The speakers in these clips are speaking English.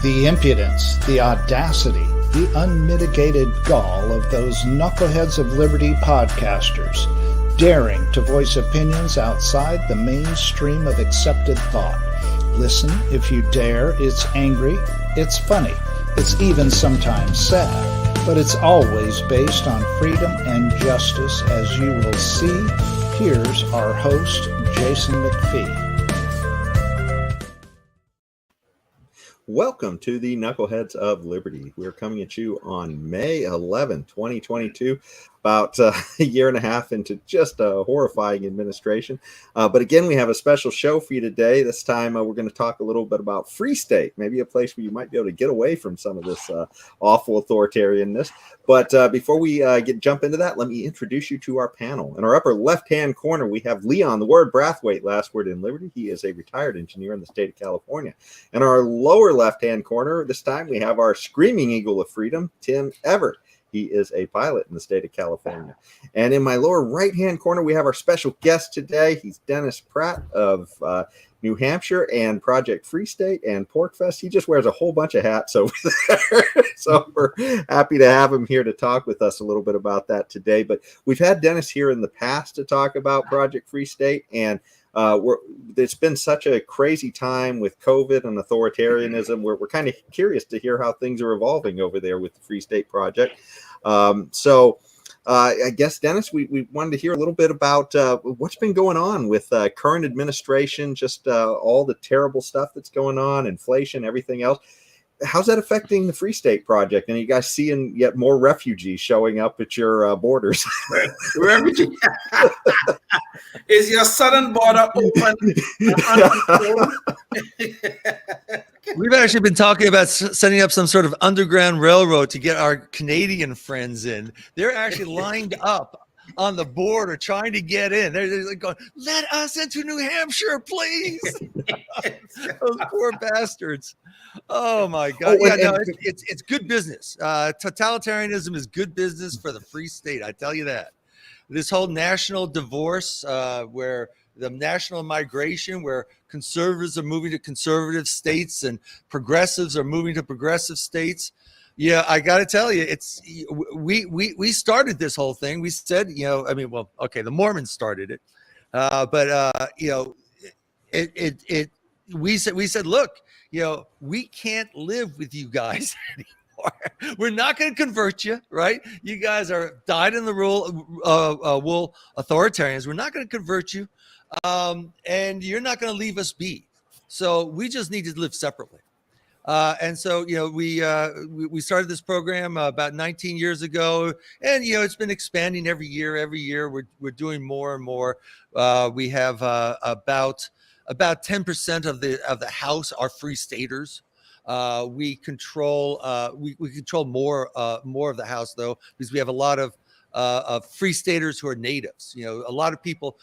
The impudence, the audacity, the unmitigated gall of those Knuckleheads of Liberty podcasters, daring to voice opinions outside the mainstream of accepted thought. Listen if you dare. It's angry, it's funny, it's even sometimes sad, but it's always based on freedom and justice, as you will see. Here's our host, Jason McPhee. Welcome to the Knuckleheads of Liberty. We're coming at you on May 11, 2022, about a year and a half into just a horrifying administration. But again, we have a special show for you today. This time, we're going to talk a little bit about Free State, maybe a place where you might be able to get away from some of this awful authoritarianness. But before we jump into that, let me introduce you to our panel. In our upper left-hand corner, we have Leon, the word Brathwaite, last word in Liberty. He is a retired engineer in the state of California. In our lower left-hand corner, this time we have our screaming eagle of freedom, Tim Everett. He is a pilot in the state of California. And in my lower right-hand corner, we have our special guest today. He's Dennis Pratt of New Hampshire and Project Free State and PorcFest. He just wears a whole bunch of hats over there. So we're happy to have him here to talk with us a little bit about that today. But we've had Dennis here in the past to talk about Project Free State, and it's been such a crazy time with COVID and authoritarianism. We're kind of curious to hear how things are evolving over there with the Free State Project. I guess, Dennis, we wanted to hear a little bit about what's been going on with current administration, just all the terrible stuff that's going on, inflation, everything else. How's that affecting the Free State Project? And are you guys seeing yet more refugees showing up at your borders? Refugee. Is your southern border open? We've actually been talking about setting up some sort of underground railroad to get our Canadian friends in. They're actually lined up on the border trying to get in. They're like going, "Let us into New Hampshire, please." Those poor bastards. Oh my God. It's good business. Totalitarianism is good business for the Free State. I tell you that. This whole national divorce, where the national migration, where conservatives are moving to conservative states and progressives are moving to progressive states. Yeah, I got to tell you, we started this whole thing. We said, the Mormons started it, we said, look, we can't live with you guys anymore. We're not going to convert you, right? You guys are dyed in the wool authoritarians. We're not going to convert you, and you're not going to leave us be. So we just need to live separately. And so, we started this program about 19 years ago, and, it's been expanding every year. Every year we're doing more and more. We have about 10% of the House are Free Staters. We control we control more of the House, though, because we have a lot of Free Staters who are natives. A lot of people.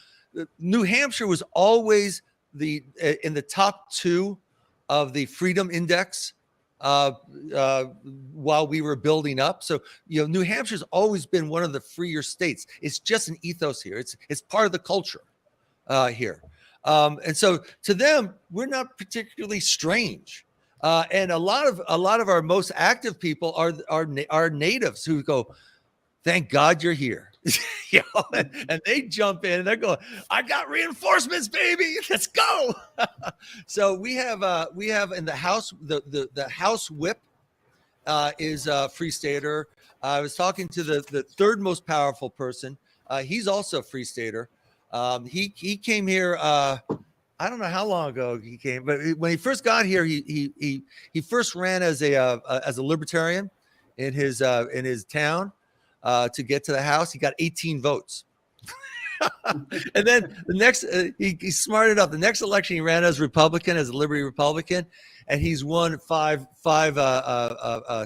New Hampshire was always in the top 2 of the Freedom Index while we were building up. So, New Hampshire's always been one of the freer states. It's just an ethos here. It's part of the culture here. And so to them, we're not particularly strange. And a lot of our most active people are natives who go, "Thank God you're here." And they jump in and they're going, "I got reinforcements, baby. Let's go." So we have in the House, the House whip is Free Stater. I was talking to the third most powerful person. He's also a Free Stater. He came here. I don't know how long ago he came, but when he first got here, he first ran as a libertarian in his town. To get to the House, he got 18 votes. And then the next, he smarted up. The next election, he ran as Republican, as a Liberty Republican, and he's won five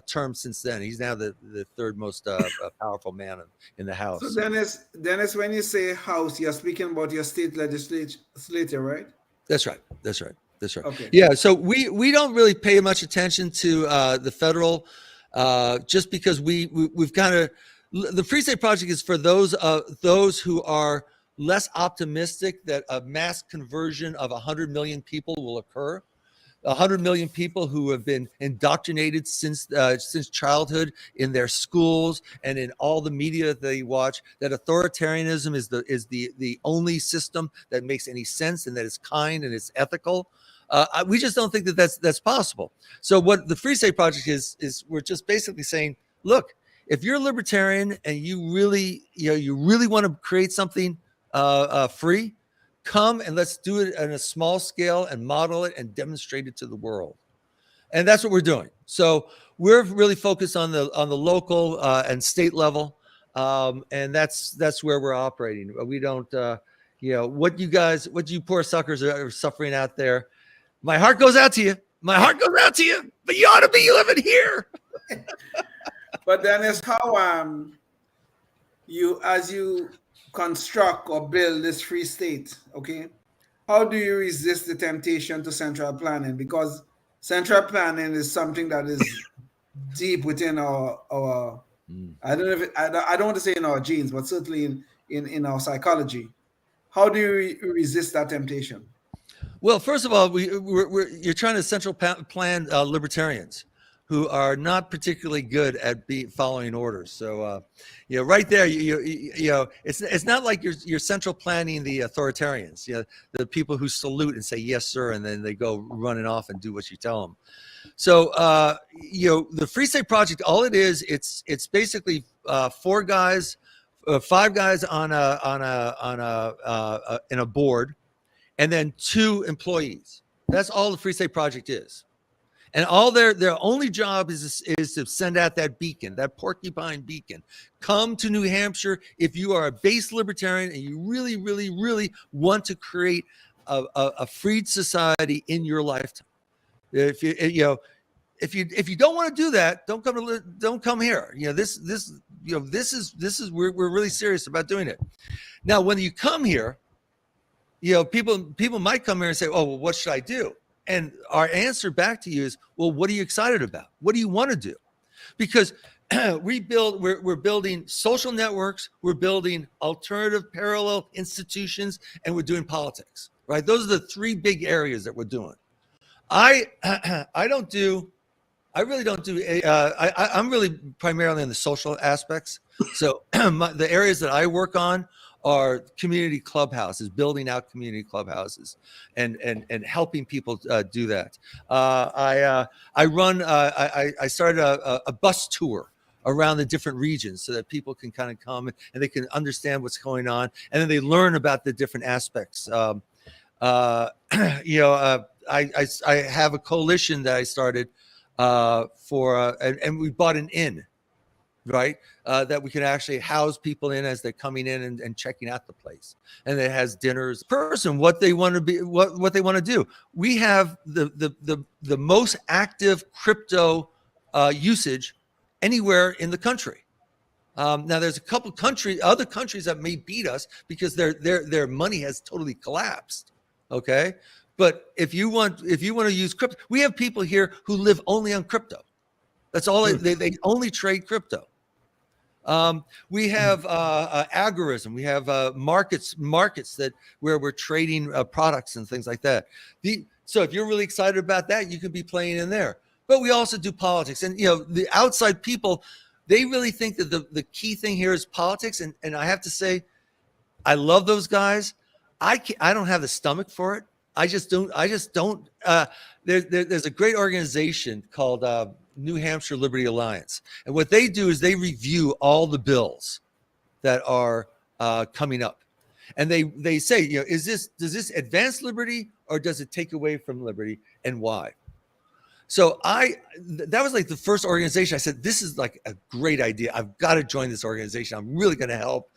terms since then. He's now the third most powerful man in the House. So Dennis, when you say House, you're speaking about your state legislature, right? That's right. Okay. Yeah. So we don't really pay much attention to the federal, just because we've kind of. The Free State Project is for those who are less optimistic that a mass conversion of 100 million people will occur. 100 million people who have been indoctrinated since childhood in their schools and in all the media that they watch, that authoritarianism is the only system that makes any sense and that is kind and it's ethical. We just don't think that that's possible. So what the Free State Project is we're just basically saying, look, if you're a libertarian and you really want to create something free, come and let's do it on a small scale and model it and demonstrate it to the world. And that's what we're doing. So we're really focused on the local and state level, and that's where we're operating. We don't, what you poor suckers are suffering out there. My heart goes out to you. My heart goes out to you. But you ought to be living here. But then it's how as you construct or build this free state, okay? How do you resist the temptation to central planning? Because central planning is something that is deep within our I don't know if I don't want to say in our genes, but certainly in our psychology. How do you resist that temptation? Well, first of all, you're trying to central plan libertarians who are not particularly good at following orders. So, right there, it's not like you're central planning the authoritarians, the people who salute and say yes sir, and then they go running off and do what you tell them. So, the Free State Project, all it is, it's basically 5 guys on in a board, and then 2 employees. That's all the Free State Project is. And all their only job is to send out that beacon, that porcupine beacon. Come to New Hampshire if you are a base libertarian and you really, really, really want to create a freed society in your lifetime. If you don't want to do that, don't come here. This is we're really serious about doing it. Now, when you come here, people might come here and say, "Oh, well, what should I do?" And our answer back to you is, well, what are you excited about? What do you want to do? Because we're building social networks, we're building alternative parallel institutions, and we're doing politics, right? Those are the 3 big areas that we're doing. I'm really primarily in the social aspects. So the areas that I work on are community clubhouses, building out community clubhouses, and helping people do that. I started a bus tour around the different regions so that people can kind of come and they can understand what's going on, and then they learn about the different aspects. I have a coalition that I started and we bought an inn, right? That we can actually house people in as they're coming in and checking out the place. And it has dinners, what they want to be, what they want to do. We have the most active crypto usage anywhere in the country. Now there's a couple other countries that may beat us because their money has totally collapsed. Okay. But if you want to use crypto, we have people here who live only on crypto. That's all they only trade crypto. We have algorithm. We have markets that where we're trading products and things like that. So if you're really excited about that, you could be playing in there. But we also do politics, and the outside people, they really think that the key thing here is politics. And I have to say, I love those guys. I don't have the stomach for it. I just don't. There's a great organization called New Hampshire Liberty Alliance. And what they do is they review all the bills that are coming up. And they say, does this advance liberty or does it take away from liberty, and why? So that was like the first organization. I said, this is like a great idea. I've got to join this organization. I'm really going to help.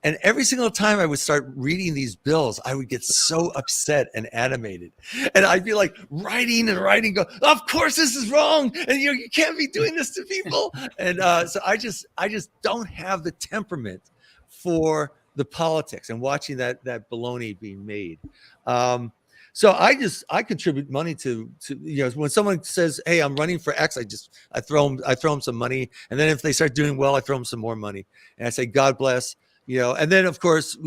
And every single time I would start reading these bills, I would get so upset and animated. And I'd be like writing, go, of course this is wrong. And you can't be doing this to people. And so I just don't have the temperament for the politics and watching that baloney being made. So I contribute money to when someone says, hey, I'm running for X, I throw them some money. And then if they start doing well, I throw them some more money. And I say, God bless. And then of course,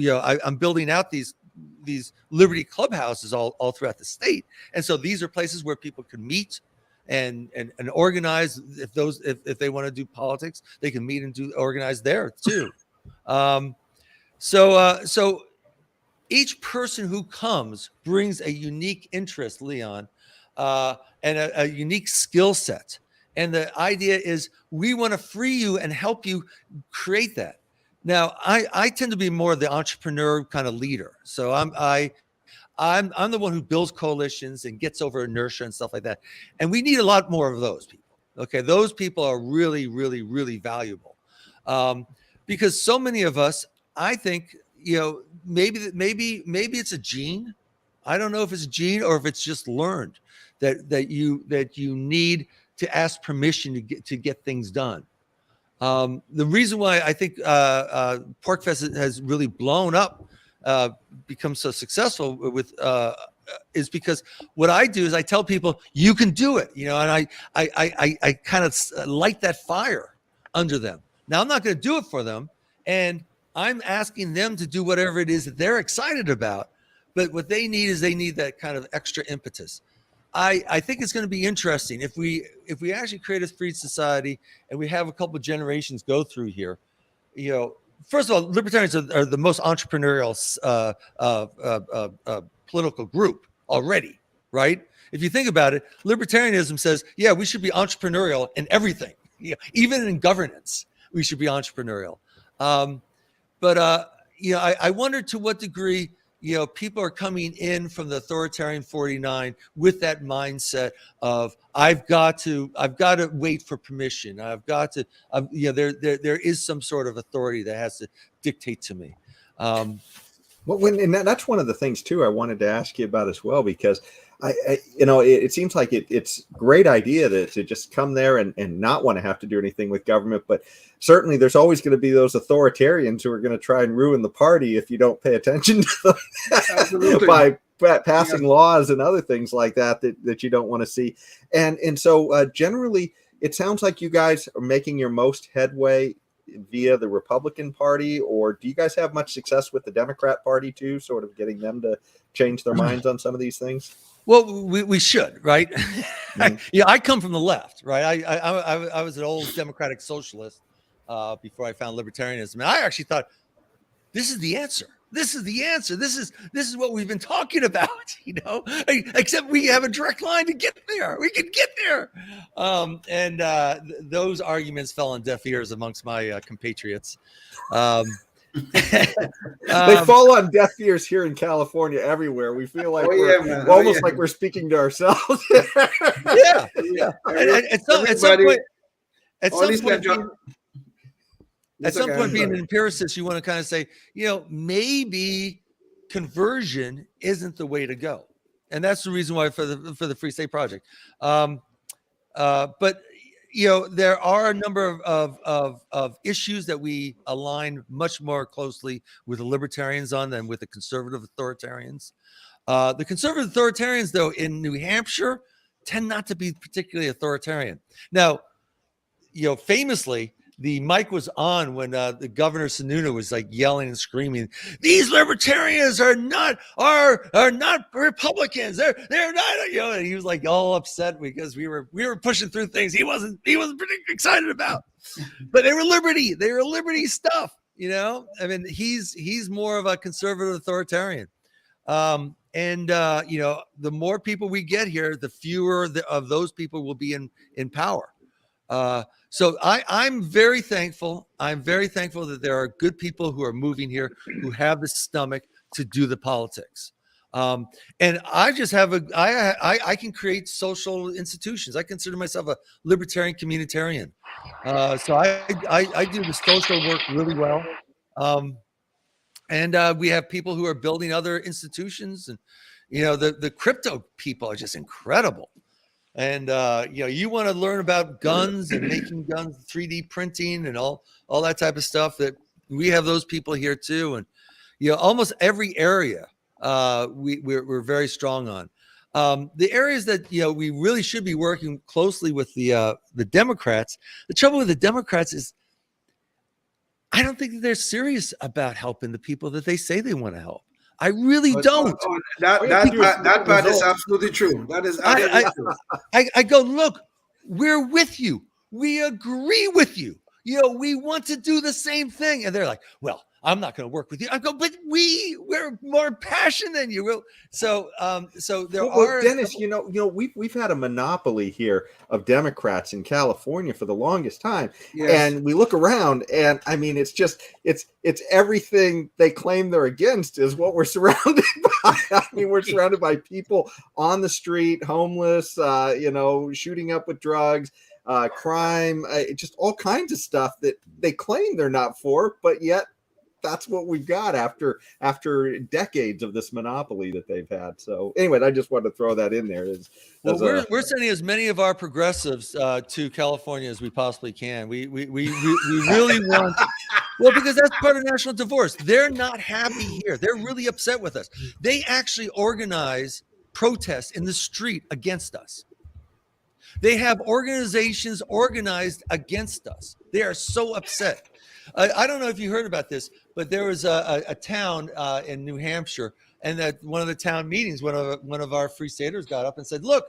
I'm building out these these Liberty clubhouses all throughout the state, and so these are places where people can meet and organize. If they want to do politics, they can meet and organize there too. So each person who comes brings a unique interest, Leon, and a unique skill set. And the idea is we want to free you and help you create that. Now, I tend to be more the entrepreneur kind of leader. So I'm the one who builds coalitions and gets over inertia and stuff like that. And we need a lot more of those people. Okay, those people are really, really, really valuable, because so many of us, I think, maybe it's a gene. I don't know if it's a gene or if it's just learned that you need to ask permission to get things done. The reason why I think PorcFest has really blown up, become so successful with is because what I do is I tell people you can do it, and I kind of light that fire under them. Now I'm not going to do it for them, and I'm asking them to do whatever it is that they're excited about. But what they need is that kind of extra impetus. I think it's going to be interesting if we actually create a free society and we have a couple of generations go through here. First of all, libertarians are the most entrepreneurial political group already, right? If you think about it, libertarianism says, yeah, we should be entrepreneurial in everything. Even in governance, we should be entrepreneurial. But I wonder to what degree people are coming in from the authoritarian 49 with that mindset of I've got to wait for permission. I've got to there is some sort of authority that has to dictate to me. That's one of the things too I wanted to ask you about as well, because it seems like it's a great idea to just come there and not want to have to do anything with government. But certainly there's always going to be those authoritarians who are going to try and ruin the party if you don't pay attention to them by passing laws and other things like that you don't want to see. And so generally, it sounds like you guys are making your most headway via the Republican Party, or do you guys have much success with the Democrat Party too, sort of getting them to change their minds on some of these things? Well, we should, right? Mm-hmm. I come from the left, right? I was an old democratic socialist before I found libertarianism, and I actually thought this is the answer. This is the answer. This is what we've been talking about, except we have a direct line to get there. We can get there. Those arguments fell on deaf ears amongst my compatriots. They fall on deaf ears here in California everywhere. We feel like we're almost like we're speaking to ourselves. Yeah. At some point, being an empiricist, you want to kind of say, maybe conversion isn't the way to go, and that's the reason why for the Free State Project. But there are a number of issues that we align much more closely with the libertarians on than with the conservative authoritarians. The conservative authoritarians, though, in New Hampshire tend not to be particularly authoritarian. Now, famously, the mic was on when the governor Sununu was like yelling and screaming, "These libertarians are not Republicans. They're not." And he was like all upset because we were pushing through things he wasn't particularly excited about. But they were liberty stuff. I mean, he's more of a conservative authoritarian. The more people we get here, the fewer of those people will be in power. So I'm very thankful. I'm very thankful that there are good people who are moving here who have the stomach to do the politics. And I just have I can create social institutions. I consider myself a libertarian communitarian. So I do the social work really well. And we have people who are building other institutions, and the crypto people are just incredible. And you want to learn about guns and making guns, 3D printing, and all that type of stuff. That we have those people here too, and almost every area we're very strong on. The areas that we really should be working closely with the Democrats. The trouble with the Democrats is, I don't think that they're serious about helping the people that they say they want to help. I really don't. That part is absolutely true. That is absolutely true. I go, look, we're with you. We agree with you. We want to do the same thing. And they're like, well, I'm not going to work with you. I go, but we're more passionate than you. So there are Dennis, we've had a monopoly here of Democrats in California for the longest time. Yes. And we look around and I mean, it's everything they claim they're against is what we're surrounded by. I mean, we're surrounded by people on the street, homeless, shooting up with drugs, crime, just all kinds of stuff that they claim they're not for, but yet that's what we've got after decades of this monopoly that they've had. So anyway, I just wanted to throw that in there. We're sending as many of our progressives to California as we possibly can. We really want, well, because that's part of national divorce. They're not happy here. They're really upset with us. They actually organize protests in the street against us. They have organizations organized against us. They are so upset. I don't know if you heard about this, but there was a town in New Hampshire, and at one of the town meetings, one of our free staters got up and said, look,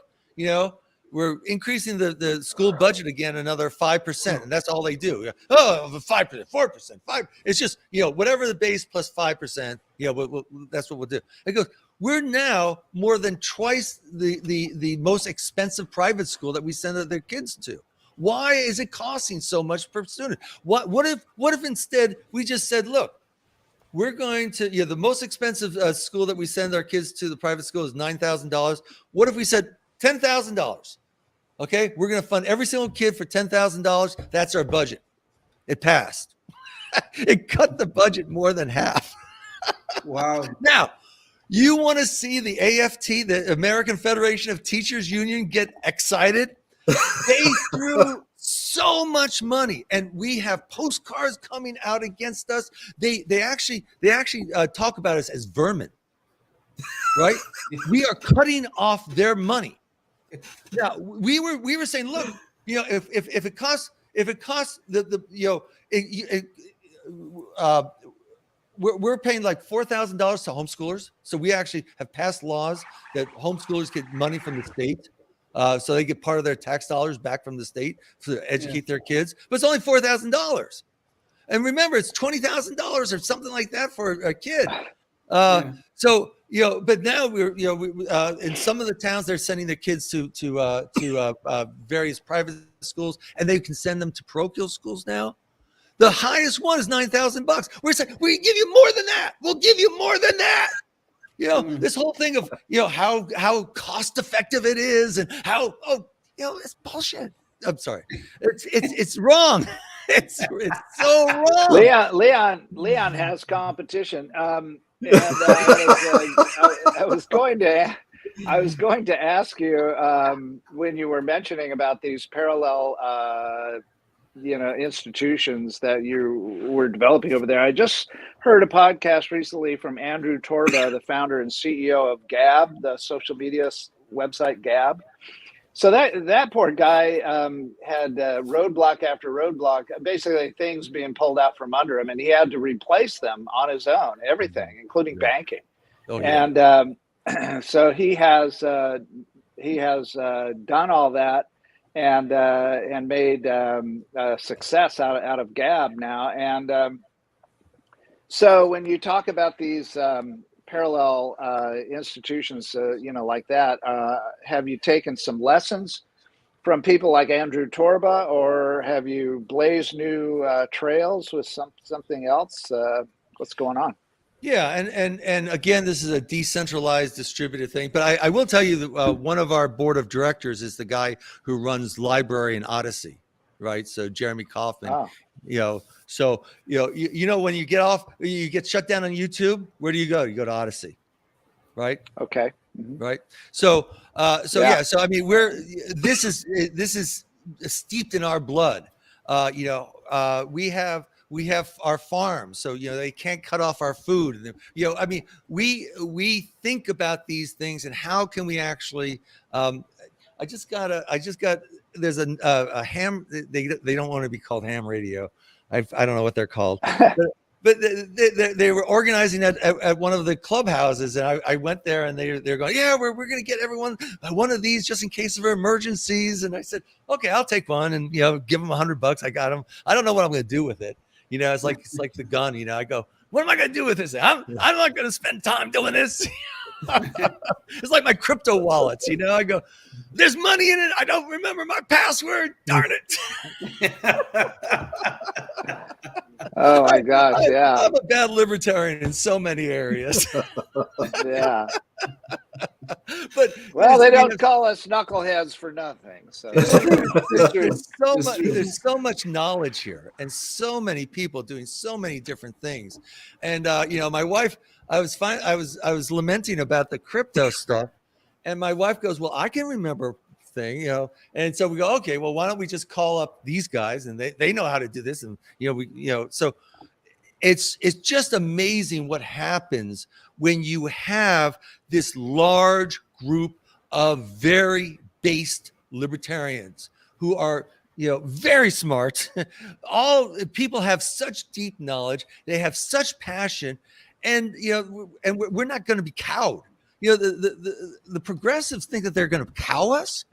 we're increasing the school budget again another 5%, and that's all they do. Oh, 5%, 4%, 5%. It's just, whatever the base plus 5%, that's what we'll do. It goes, we're now more than twice the most expensive private school that we send their kids to. Why is it costing so much per student? What if instead we just said, look, we're going to, the most expensive school that we send our kids to, the private school, is $9,000. What if we said $10,000? Okay, we're going to fund every single kid for $10,000. That's our budget. It passed. It cut the budget more than half. Wow. Now, you want to see the AFT, the American Federation of Teachers Union, get excited? They threw so much money, and we have postcards coming out against us. They actually talk about us as vermin, right? We are cutting off their money. Now we were saying, look, if it costs we're paying like $4,000 to homeschoolers, so we actually have passed laws that homeschoolers get money from the state. So they get part of their tax dollars back from the state to educate their kids, but it's only $4,000. And remember, it's $20,000 or something like that for a kid. So but now we're in some of the towns they're sending their kids to various private schools, and they can send them to parochial schools now. The highest one is $9,000. We're saying we give you more than that. We'll give you more than that. This whole thing of, how cost effective it is and how, it's bullshit. I'm sorry. It's wrong. It's so wrong. Leon has competition. And I was going to ask you when you were mentioning about these parallel institutions that you were developing over there. I just heard a podcast recently from Andrew Torba, the founder and CEO of Gab, the social media website Gab. So that poor guy had roadblock after roadblock, basically things being pulled out from under him, and he had to replace them on his own, everything, including banking. Oh, yeah. And so he has done all that. And made a success out of Gab now. And so when you talk about these parallel institutions, like that, have you taken some lessons from people like Andrew Torba, or have you blazed new trails with something else? What's going on? Yeah, and again, this is a decentralized, distributed thing. But I will tell you that one of our board of directors is the guy who runs Library and Odyssey, right? So Jeremy Kaufman, So when you get shut down on YouTube, where do you go? You go to Odyssey, right? Okay. Mm-hmm. Right. So I mean, this is steeped in our blood. We have our farms, so they can't cut off our food. I mean, we think about these things and how can we actually? There's a ham. They don't want to be called ham radio. I don't know what they're called. but they were organizing at one of the clubhouses, and I went there, and they're going, yeah, we're going to get everyone one of these just in case of emergencies. And I said, okay, I'll take one, and give them $100. I got them. I don't know what I'm going to do with it. It's like the gun. I go, what am I going to do with this? I'm not going to spend time doing this. It's like my crypto wallets. I go, there's money in it. I don't remember my password. Darn it. Oh my gosh. Yeah. I'm a bad libertarian in so many areas. Yeah. But they don't call us knuckleheads for nothing. So there's so much knowledge here, and so many people doing so many different things. And my wife, I was lamenting about the crypto stuff, and my wife goes, well, I can remember thing, and so we go, okay, well, why don't we just call up these guys, and they know how to do this, and so it's just amazing what happens when you have this large group of very based libertarians who are very smart. All people have such deep knowledge, they have such passion, and and we're not going to be cowed. The progressives think that they're going to cow us.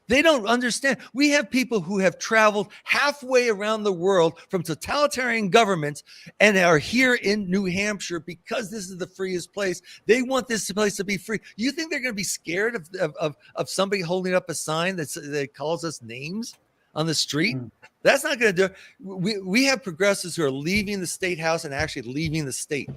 They don't understand. We have people who have traveled halfway around the world from totalitarian governments and are here in New Hampshire because this is the freest place. They want this place to be free. You think they're going to be scared of somebody holding up a sign that calls us names on the street? That's not going to do it. We have progressives who are leaving the state house and actually leaving the state.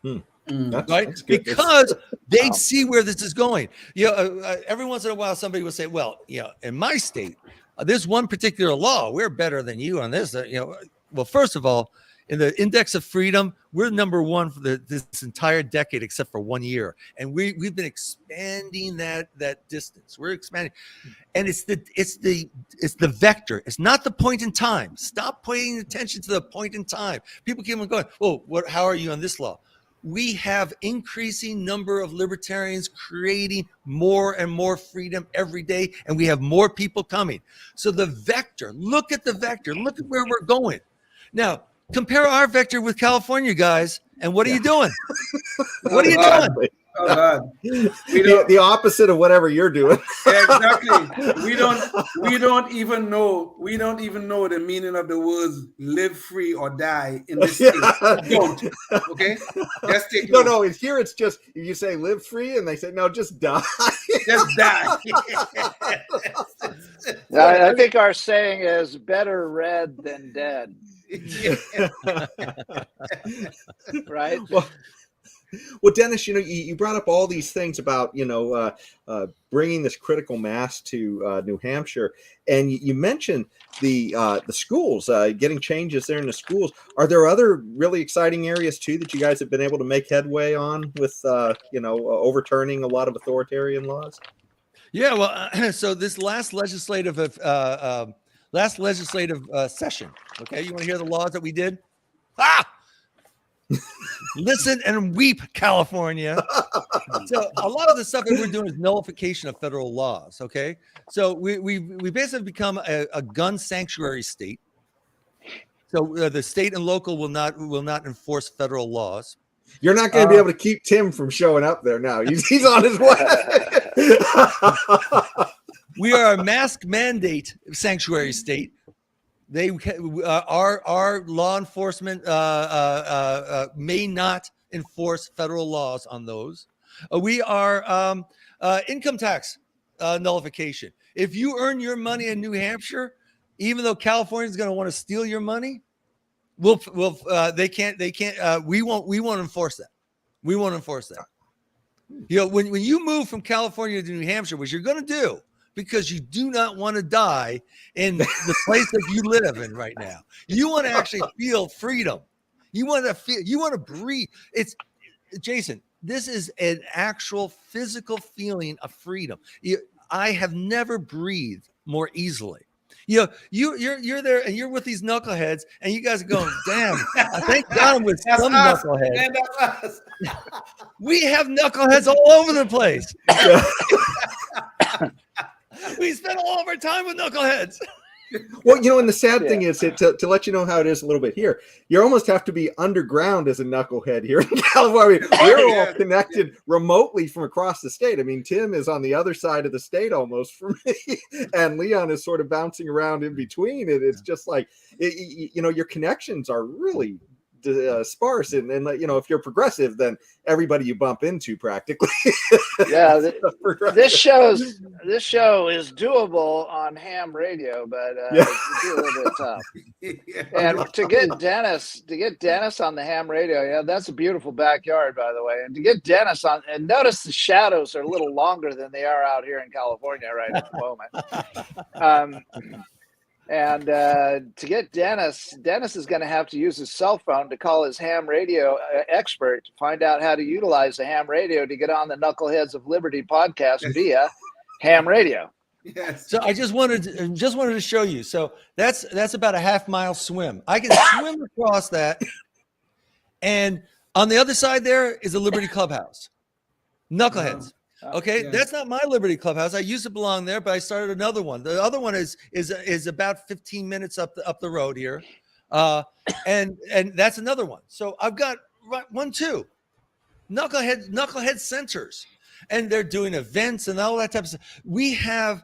Right? That's because they see where this is going. Every once in a while, somebody will say, well, in my state, there's one particular law. We're better than you on this. Well, first of all, in the index of freedom, we're number one for this entire decade, except for 1 year. And we've been expanding that distance. We're expanding. And it's the vector. It's not the point in time. Stop paying attention to the point in time. People keep on going, oh, how are you on this law? We have increasing number of libertarians creating more and more freedom every day, and we have more people coming. So the vector, look at the vector, look at where we're going. Now, compare our vector with California, guys, and what are you doing? What are you doing? Oh God. The opposite of whatever you're doing. Exactly. We don't even know the meaning of the words live free or die in this state. Don't. Okay? Just take note. No, here it's just you say live free and they say no, just die. Just die. I think our saying is better read than dead. Right? Well, Dennis, you brought up all these things about, bringing this critical mass to New Hampshire. And you mentioned the schools, getting changes there in the schools. Are there other really exciting areas, too, that you guys have been able to make headway on with, overturning a lot of authoritarian laws? Yeah, well, so this last legislative session, okay, you want to hear the laws that we did? Listen and weep, California. So a lot of the stuff that we're doing is nullification of federal laws. Okay, so we basically become a gun sanctuary state. So the state and local will not enforce federal laws. You're not going to be able to keep Tim from showing up there now. He's on his way. We are a mask mandate sanctuary state. Our law enforcement may not enforce federal laws on those. We are income tax nullification. If you earn your money in New Hampshire, even though California is going to want to steal your money, we won't enforce that. We won't enforce that. When you move from California to New Hampshire, what you're going to do, because you do not want to die in the place that you live in right now. You want to actually feel freedom. You want to breathe. Jason, this is an actual physical feeling of freedom. I have never breathed more easily. You're there and you're with these knuckleheads and you guys are going, damn, I thank God I'm with some knuckleheads. We have knuckleheads all over the place. We spend all of our time with knuckleheads. Well, and the sad thing is to let you know how it is a little bit here, you almost have to be underground as a knucklehead here in California. We're all connected remotely from across the state. I mean, Tim is on the other side of the state almost for me, and Leon is sort of bouncing around in between. It's just like, your connections are really sparse, and if you're progressive, then everybody you bump into practically. This show is doable on ham radio, but it's a little bit tough. And to get Dennis on the ham radio, that's a beautiful backyard, by the way. And to get Dennis on, and notice the shadows are a little longer than they are out here in California right at the moment. And to get Dennis is going to have to use his cell phone to call his ham radio expert to find out how to utilize the ham radio to get on the Knuckleheads of Liberty podcast via ham radio. Yes. So I just wanted to show you. So that's about a half-mile swim. I can swim across that, and on the other side there is a Liberty Clubhouse. Knuckleheads. Okay, that's not my Liberty Clubhouse. I used to belong there, but I started another one. The other one is about 15 minutes up the road here, and that's another one. So I've got 1, 2 Knucklehead centers, and they're doing events and all that type of stuff. We have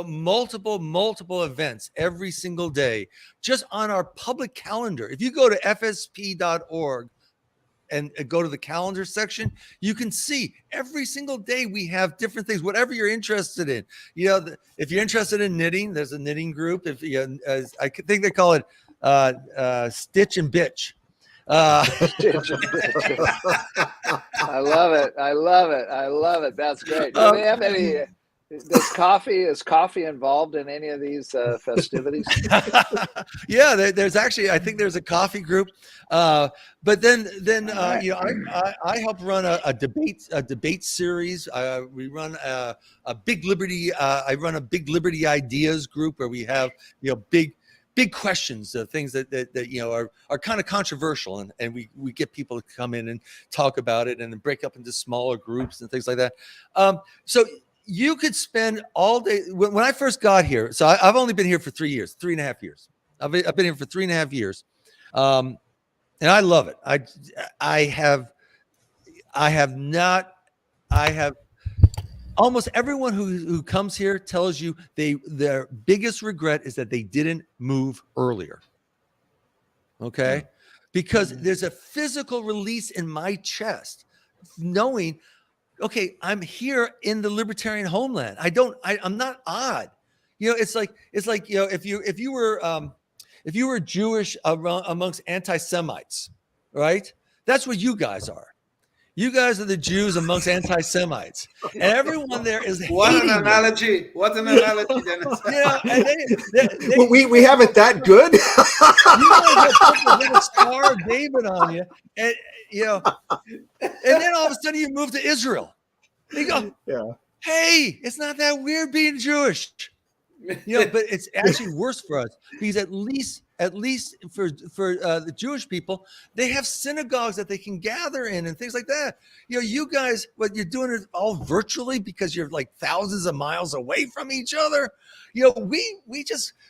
multiple events every single day just on our public calendar. If you go to fsp.org. and go to the calendar section, you can see every single day we have different things, whatever you're interested in. If you're interested in knitting, there's a knitting group. If I think they call it Stitch and Bitch. Stitch and Bitch. I love it. That's great. Do they have any? Is coffee involved in any of these festivities? Yeah, there's actually, I think there's a coffee group, but then I help run a debate series. We run a Big Liberty. I run a Big Liberty Ideas group where we have big questions, things that are kind of controversial, and we get people to come in and talk about it and then break up into smaller groups and things like that. So you could spend all day. When I first got here, so I've only been here for 3.5 years. I've been here for 3.5 years, and I love it. I have almost everyone who comes here tells you their biggest regret is that they didn't move earlier. Okay, because there's a physical release in my chest, knowing, okay, I'm here in the libertarian homeland. I'm not odd. It's like if you were Jewish amongst anti-Semites, right? That's what you guys are. You guys are the Jews amongst anti-Semites, and everyone there is What an analogy! What an analogy, Dennis. And we have it that good. You guys have a Star of David on you, and then all of a sudden you move to Israel. You go, hey, it's not that weird being Jewish, but it's actually worse for us because at least for the Jewish people, they have synagogues that they can gather in and things like that. You guys, what you're doing is all virtually because you're like thousands of miles away from each other.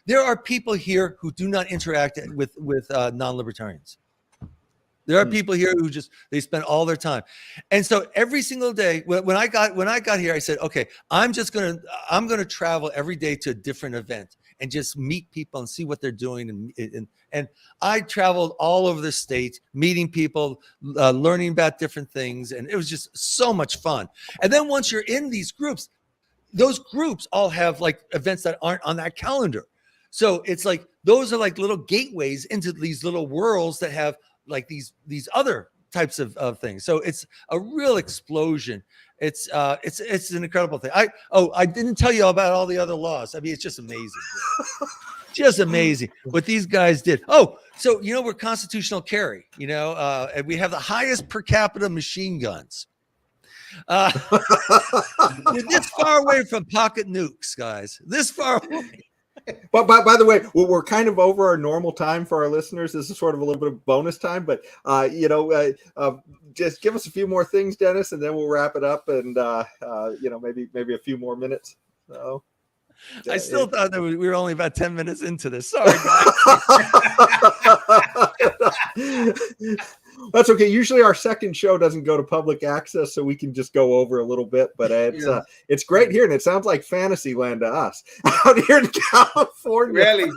There are people here who do not interact with non-libertarians. There are people here who they spend all their time. And so every single day when I got here, I said, okay, I'm going to travel every day to a different event and just meet people and see what they're doing. And I traveled all over the state, meeting people, learning about different things. And it was just so much fun. And then once you're in these groups, those groups all have like events that aren't on that calendar. So it's like, those are like little gateways into these little worlds that have like these other types of things. So it's a real explosion. It's an incredible thing. I didn't tell you about all the other laws. I mean, it's just amazing. Just amazing what these guys did. Oh, so we're constitutional carry, and we have the highest per capita machine guns. We're this far away from pocket nukes, guys. This far away. But by the way, we're kind of over our normal time for our listeners. This is sort of a little bit of bonus time, but just give us a few more things, Dennis, and then we'll wrap it up. And maybe a few more minutes. So. I still thought that we were only about 10 minutes into this. Sorry, guys. That's okay. Usually our second show doesn't go to public access, so we can just go over a little bit. But it's great here, and it sounds like fantasy land to us out here in California. Really.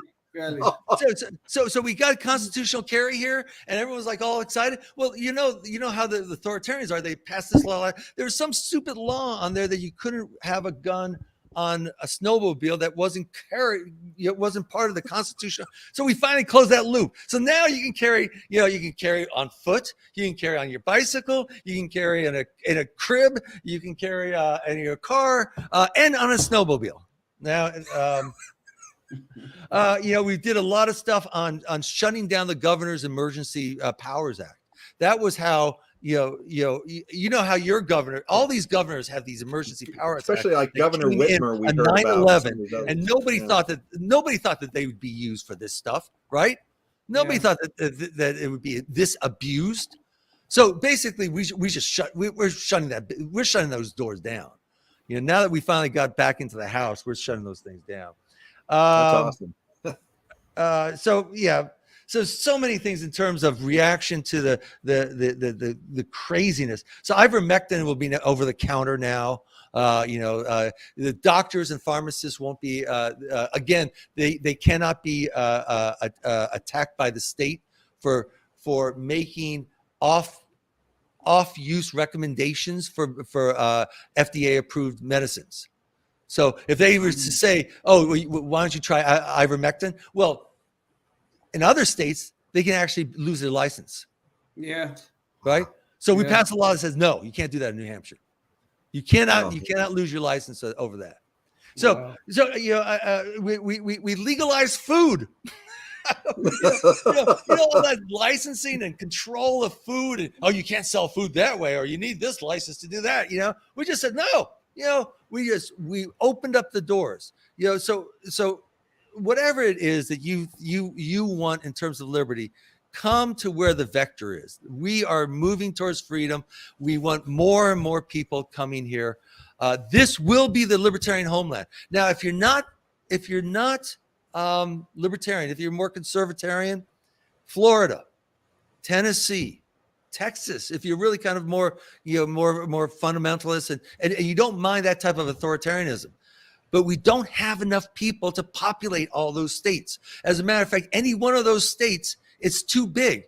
So we got constitutional carry here, and everyone's like all excited. Well, you know how the authoritarians are. They passed this law. There was some stupid law on there that you couldn't have a gun on a snowmobile that wasn't part of the Constitution. So we finally closed that loop. So now you can carry on foot, you can carry on your bicycle, you can carry in a crib, you can carry in your car, and on a snowmobile. Now, we did a lot of stuff on shutting down the Governor's Emergency Powers Act. That was how. How your governor, all these governors have these emergency powers, especially like Governor Whitmer. We heard 9/11, and nobody thought that they would be used for this stuff, right? Nobody thought that it would be this abused. So basically, we're shutting those doors down. Now that we finally got back into the House, we're shutting those things down. That's awesome. So many things in terms of reaction to the craziness. So ivermectin will be over the counter now. The doctors and pharmacists won't be again. They cannot be attacked by the state for making off use recommendations for FDA approved medicines. So if they were to say, "Oh, why don't you try ivermectin?" Well, in other states, they can actually lose their license. Yeah. Right. So we passed a law that says, no, you can't do that in New Hampshire. You cannot lose your license over that. So we legalize food. All that licensing and control of food. And, you can't sell food that way, or you need this license to do that. We just said, no, we opened up the doors, so whatever it is that you want in terms of liberty, come to where the vector is. We are moving towards freedom. We want more and more people coming here. This will be the libertarian homeland. Now, if you're not libertarian, if you're more conservatarian, Florida, Tennessee, Texas, if you're really kind of more fundamentalist and you don't mind that type of authoritarianism. But we don't have enough people to populate all those states. As a matter of fact, any one of those states, it's too big.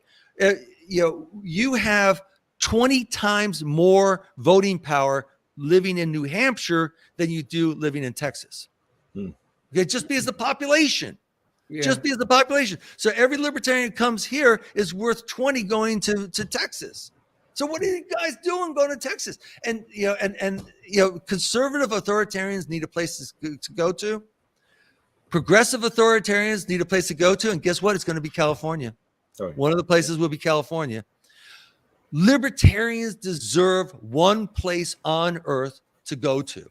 You have 20 times more voting power living in New Hampshire than you do living in Texas. Okay, just because the population. Yeah. Just because the population. So every libertarian who comes here is worth 20 going to Texas. So what are you guys doing going to Texas? And conservative authoritarians need a place to go to. Progressive authoritarians need a place to go to. And guess what? It's going to be California. Oh. One of the places will be California. Libertarians deserve one place on earth to go to.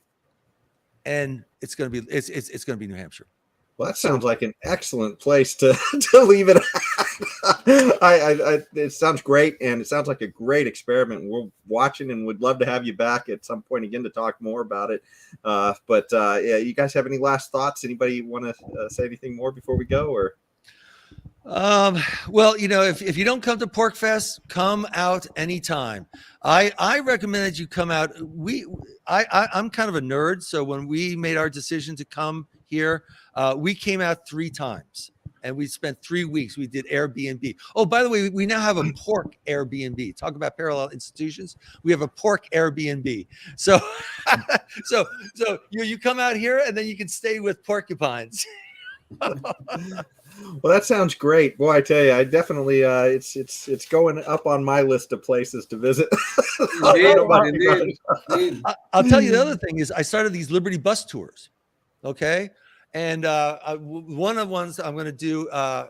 And it's going to be New Hampshire. Well, that sounds like an excellent place to leave it at. It sounds great, and it sounds like a great experiment. We're watching and would love to have you back at some point again to talk more about it. You guys have any last thoughts? Anybody want to say anything more before we go? Or well, if you don't come to Pork Fest, come out anytime. I recommend that you come out. I'm kind of a nerd, so when we made our decision to come here, we came out 3 times. And we spent 3 weeks. We did Airbnb. Oh, by the way, we now have a pork Airbnb. Talk about parallel institutions. We have a pork Airbnb. So, you come out here and then you can stay with porcupines. Well, that sounds great. Boy, I tell you, I definitely it's going up on my list of places to visit. Indeed. I'll tell you the other thing is I started these Liberty bus tours. Okay. And one of the ones I'm going to do, I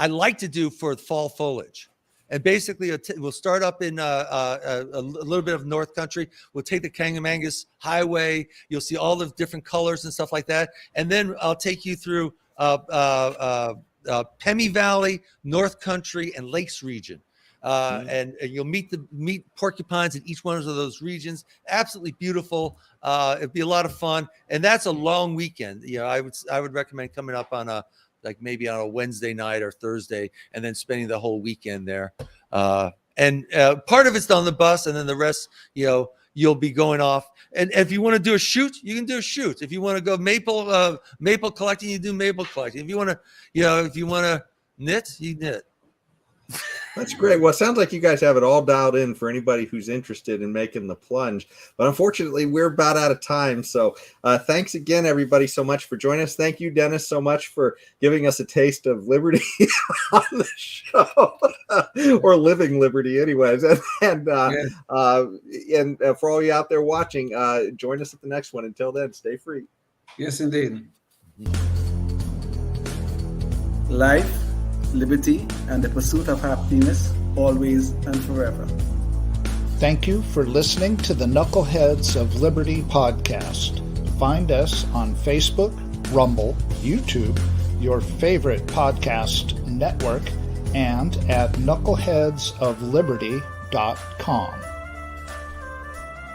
like to do for fall foliage. And basically, we'll start up in a little bit of North Country. We'll take the Kangamangas Highway. You'll see all the different colors and stuff like that. And then I'll take you through Pemi Valley, North Country, and Lakes region. and you'll meet porcupines in each one of those regions. Absolutely beautiful. It'd be a lot of fun, and that's a long weekend. I would recommend coming up on maybe on a Wednesday night or Thursday, and then spending the whole weekend there. And part of it's on the bus, and then the rest, you'll be going off. And if you want to do a shoot, you can do a shoot. If you want to go maple collecting, you do maple collecting. If you want to, knit, you knit. That's great. Well, it sounds like you guys have it all dialed in for anybody who's interested in making the plunge. But unfortunately, we're about out of time. So thanks again, everybody, so much for joining us. Thank you, Dennis, so much for giving us a taste of liberty on the show, or living liberty, anyways. And for all you out there watching, join us at the next one. Until then, stay free. Yes, indeed. Life, liberty, and the pursuit of happiness, always and forever. Thank you for listening to the Knuckleheads of Liberty podcast. Find us on Facebook, Rumble, YouTube, your favorite podcast network, and at knuckleheadsofliberty.com.